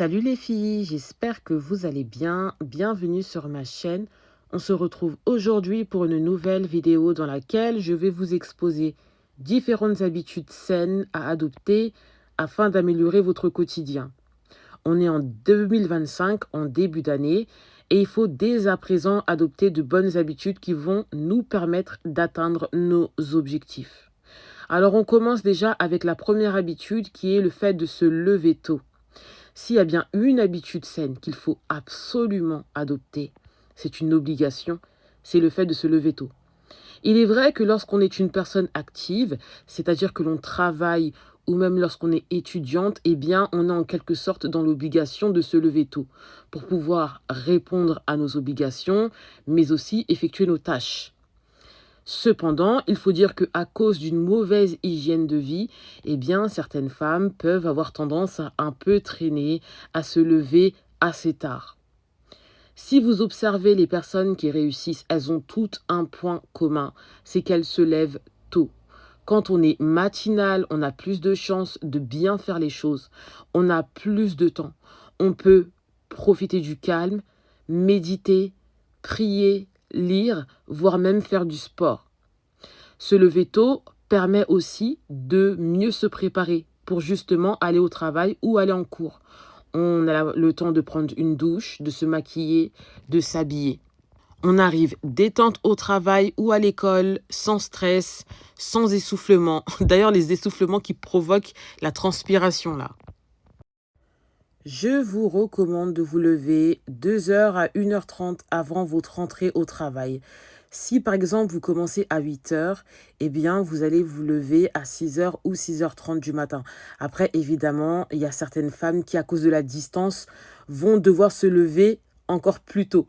Salut les filles, j'espère que vous allez bien. Bienvenue sur ma chaîne. On se retrouve aujourd'hui pour une nouvelle vidéo dans laquelle je vais vous exposer différentes habitudes saines à adopter afin d'améliorer votre quotidien. On est en 2025, en début d'année, et il faut dès à présent adopter de bonnes habitudes qui vont nous permettre d'atteindre nos objectifs. Alors on commence déjà avec la première habitude qui est le fait de se lever tôt. S'il y a bien une habitude saine qu'il faut absolument adopter, c'est une obligation, c'est le fait de se lever tôt. Il est vrai que lorsqu'on est une personne active, c'est-à-dire que l'on travaille ou même lorsqu'on est étudiante, eh bien, on est en quelque sorte dans l'obligation de se lever tôt pour pouvoir répondre à nos obligations, mais aussi effectuer nos tâches. Cependant, il faut dire qu'à cause d'une mauvaise hygiène de vie, eh bien, certaines femmes peuvent avoir tendance à un peu traîner, à se lever assez tard. Si vous observez les personnes qui réussissent, elles ont toutes un point commun, c'est qu'elles se lèvent tôt. Quand on est matinal, on a plus de chances de bien faire les choses. On a plus de temps. On peut profiter du calme, méditer, prier, lire, voire même faire du sport. Se lever tôt permet aussi de mieux se préparer pour justement aller au travail ou aller en cours. On a le temps de prendre une douche, de se maquiller, de s'habiller. On arrive détente au travail ou à l'école, sans stress, sans essoufflement. D'ailleurs, les essoufflements qui provoquent la transpiration là. Je vous recommande de vous lever 2 heures à 1h30 avant votre entrée au travail. Si par exemple vous commencez à 8 heures, eh bien vous allez vous lever à 6 heures ou 6h30 du matin. Après, évidemment, il y a certaines femmes qui, à cause de la distance, vont devoir se lever encore plus tôt.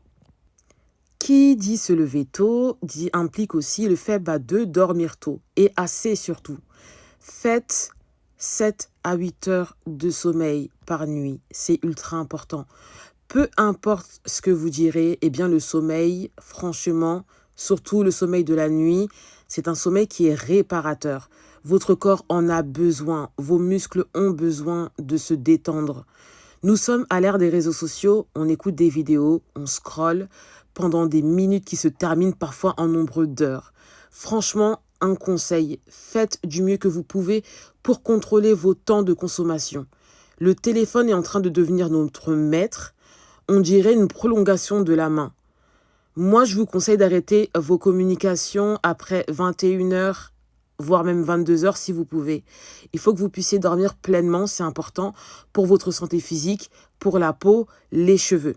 Qui dit se lever tôt, implique aussi le fait de dormir tôt et assez surtout. Faites 7 à 8 heures de sommeil par nuit, c'est ultra important. Peu importe ce que vous direz, eh bien le sommeil, franchement, surtout le sommeil de la nuit, c'est un sommeil qui est réparateur. Votre corps en a besoin, vos muscles ont besoin de se détendre. Nous sommes à l'ère des réseaux sociaux, on écoute des vidéos, on scrolle pendant des minutes qui se terminent parfois en nombre d'heures. Franchement, un conseil, faites du mieux que vous pouvez pour contrôler vos temps de consommation. Le téléphone est en train de devenir notre maître, on dirait une prolongation de la main. Moi, je vous conseille d'arrêter vos communications après 21 heures, voire même 22 heures si vous pouvez. Il faut que vous puissiez dormir pleinement, c'est important pour votre santé physique, pour la peau, les cheveux.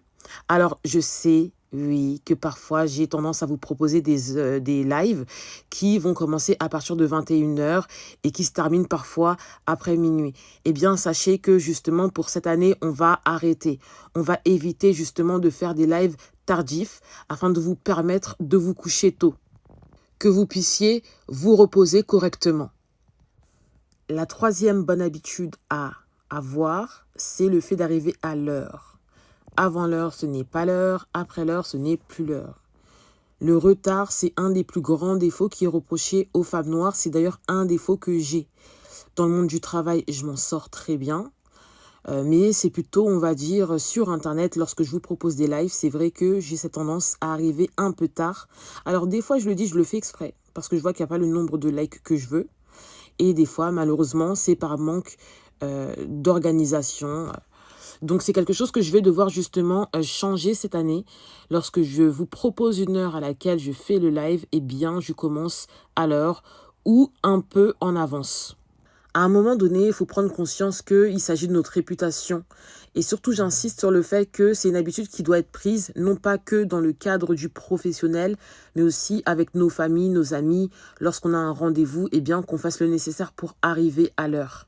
Alors, je sais, oui, que parfois j'ai tendance à vous proposer des lives qui vont commencer à partir de 21 heures et qui se terminent parfois après minuit. Eh bien, sachez que justement pour cette année, on va arrêter. On va éviter justement de faire des lives tardifs afin de vous permettre de vous coucher tôt, que vous puissiez vous reposer correctement. La troisième bonne habitude à avoir, c'est le fait d'arriver à l'heure. Avant l'heure, ce n'est pas l'heure. Après l'heure, ce n'est plus l'heure. Le retard, c'est un des plus grands défauts qui est reproché aux femmes noires. C'est d'ailleurs un défaut que j'ai. Dans le monde du travail, je m'en sors très bien. Mais c'est plutôt, on va dire, sur Internet, lorsque je vous propose des lives, c'est vrai que j'ai cette tendance à arriver un peu tard. Alors des fois, je le dis, je le fais exprès, parce que je vois qu'il n'y a pas le nombre de likes que je veux. Et des fois, malheureusement, c'est par manque d'organisation. Donc c'est quelque chose que je vais devoir justement changer cette année. Lorsque je vous propose une heure à laquelle je fais le live, eh bien je commence à l'heure ou un peu en avance. À un moment donné, il faut prendre conscience qu'il s'agit de notre réputation. Et surtout, j'insiste sur le fait que c'est une habitude qui doit être prise, non pas que dans le cadre du professionnel, mais aussi avec nos familles, nos amis. Lorsqu'on a un rendez-vous, eh bien qu'on fasse le nécessaire pour arriver à l'heure.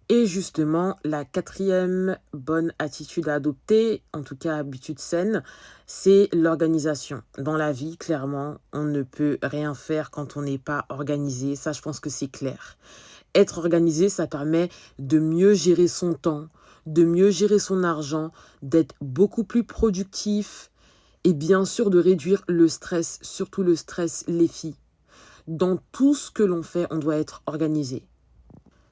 Et justement, la quatrième bonne attitude à adopter, en tout cas habitude saine, c'est l'organisation. Dans la vie, clairement, on ne peut rien faire quand on n'est pas organisé. Ça, je pense que c'est clair. Être organisé, ça permet de mieux gérer son temps, de mieux gérer son argent, d'être beaucoup plus productif et bien sûr de réduire le stress, surtout le stress, les filles. Dans tout ce que l'on fait, on doit être organisé.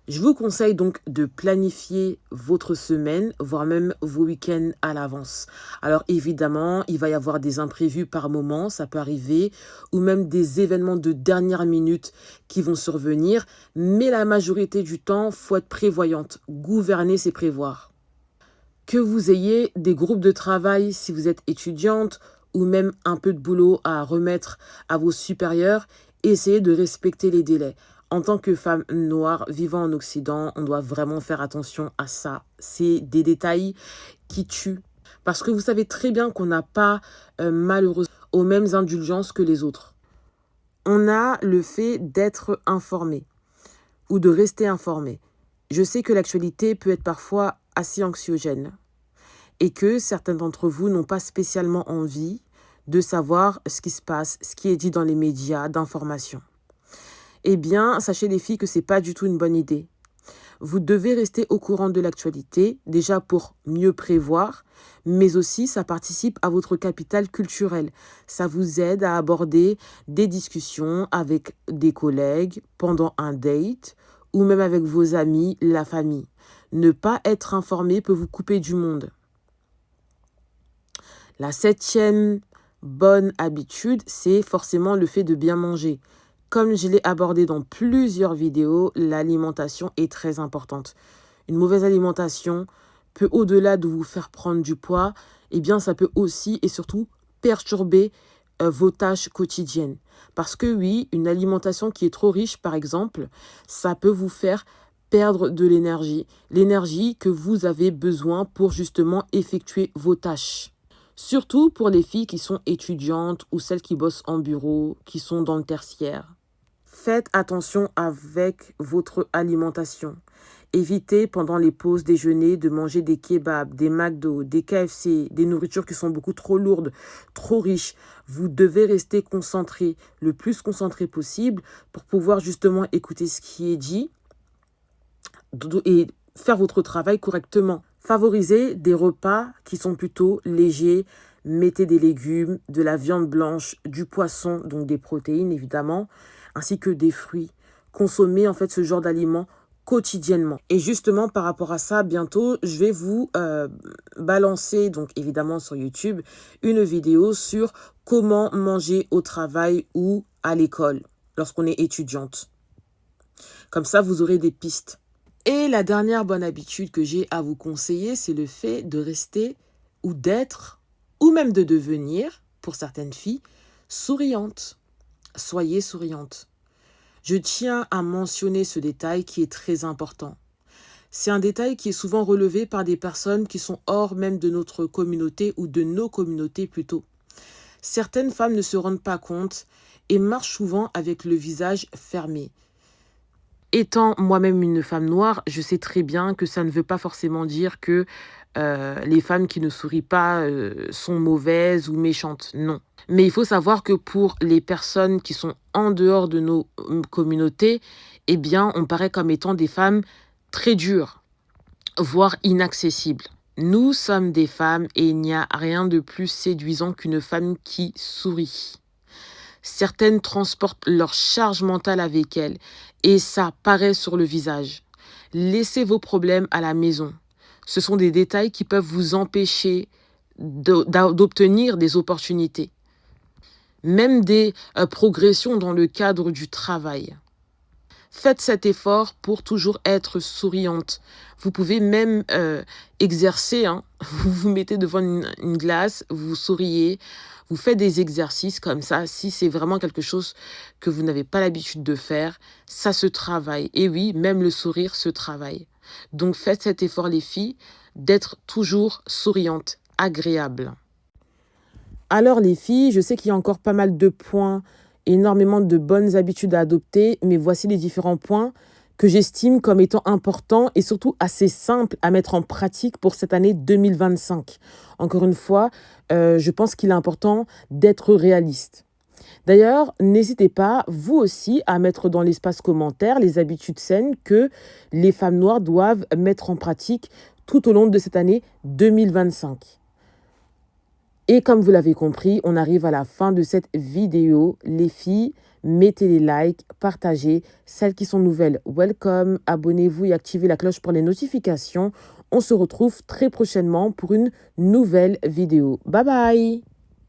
Je vous conseille donc de planifier votre semaine, voire même vos week-ends à l'avance. Alors évidemment, il va y avoir des imprévus par moment, ça peut arriver, ou même des événements de dernière minute qui vont survenir, mais la majorité du temps, faut être prévoyante. Gouverner, c'est prévoir. Que vous ayez des groupes de travail si vous êtes étudiante, ou même un peu de boulot à remettre à vos supérieurs, essayez de respecter les délais. En tant que femme noire vivant en Occident, on doit vraiment faire attention à ça. C'est des détails qui tuent. Parce que vous savez très bien qu'on n'a pas, malheureusement, aux mêmes indulgences que les autres. On a le fait d'être informé ou de rester informé. Je sais que l'actualité peut être parfois assez anxiogène et que certains d'entre vous n'ont pas spécialement envie de savoir ce qui se passe, ce qui est dit dans les médias d'information. Eh bien, sachez les filles que ce n'est pas du tout une bonne idée. Vous devez rester au courant de l'actualité, déjà pour mieux prévoir, mais aussi ça participe à votre capital culturel. Ça vous aide à aborder des discussions avec des collègues pendant un date ou même avec vos amis, la famille. Ne pas être informé peut vous couper du monde. La 7e bonne habitude, c'est forcément le fait de bien manger. Comme je l'ai abordé dans plusieurs vidéos, l'alimentation est très importante. Une mauvaise alimentation peut, au-delà de vous faire prendre du poids, eh bien, ça peut aussi et surtout perturber vos tâches quotidiennes. Parce que oui, une alimentation qui est trop riche, par exemple, ça peut vous faire perdre de l'énergie que vous avez besoin pour justement effectuer vos tâches. Surtout pour les filles qui sont étudiantes ou celles qui bossent en bureau, qui sont dans le tertiaire. Faites attention avec votre alimentation. Évitez pendant les pauses déjeuner de manger des kebabs, des McDo, des KFC, des nourritures qui sont beaucoup trop lourdes, trop riches. Vous devez rester concentré, le plus concentré possible pour pouvoir justement écouter ce qui est dit et faire votre travail correctement. Favorisez des repas qui sont plutôt légers. Mettez des légumes, de la viande blanche, du poisson, donc des protéines évidemment, ainsi que des fruits. Consommez en fait ce genre d'aliments quotidiennement. Et justement par rapport à ça, bientôt, je vais vous balancer, donc évidemment sur YouTube, une vidéo sur comment manger au travail ou à l'école lorsqu'on est étudiante. Comme ça, vous aurez des pistes. Et la dernière bonne habitude que j'ai à vous conseiller, c'est le fait de rester ou d'être, ou même de devenir, pour certaines filles, souriante. Soyez souriante. Je tiens à mentionner ce détail qui est très important. C'est un détail qui est souvent relevé par des personnes qui sont hors même de notre communauté ou de nos communautés plutôt. Certaines femmes ne se rendent pas compte et marchent souvent avec le visage fermé. Étant moi-même une femme noire, je sais très bien que ça ne veut pas forcément dire que les femmes qui ne sourient pas sont mauvaises ou méchantes. Non. Mais il faut savoir que pour les personnes qui sont en dehors de nos communautés, eh bien, on paraît comme étant des femmes très dures, voire inaccessibles. Nous sommes des femmes et il n'y a rien de plus séduisant qu'une femme qui sourit. Certaines transportent leur charge mentale avec elles et ça paraît sur le visage. Laissez vos problèmes à la maison. Ce sont des détails qui peuvent vous empêcher d'obtenir des opportunités, même des progressions dans le cadre du travail. Faites cet effort pour toujours être souriante. Vous pouvez même exercer, vous vous mettez devant une glace, vous souriez, vous faites des exercices comme ça. Si c'est vraiment quelque chose que vous n'avez pas l'habitude de faire, ça se travaille. Et oui, même le sourire se travaille. Donc faites cet effort les filles, d'être toujours souriante, agréable. Alors les filles, je sais qu'il y a encore pas mal de points, énormément de bonnes habitudes à adopter, mais voici les différents points que j'estime comme étant importants et surtout assez simples à mettre en pratique pour cette année 2025. Encore une fois, je pense qu'il est important d'être réaliste. D'ailleurs, n'hésitez pas, vous aussi, à mettre dans l'espace commentaire les habitudes saines que les femmes noires doivent mettre en pratique tout au long de cette année 2025. Et comme vous l'avez compris, on arrive à la fin de cette vidéo. Les filles, mettez les likes, partagez. Celles qui sont nouvelles, welcome, abonnez-vous et activez la cloche pour les notifications. On se retrouve très prochainement pour une nouvelle vidéo. Bye bye!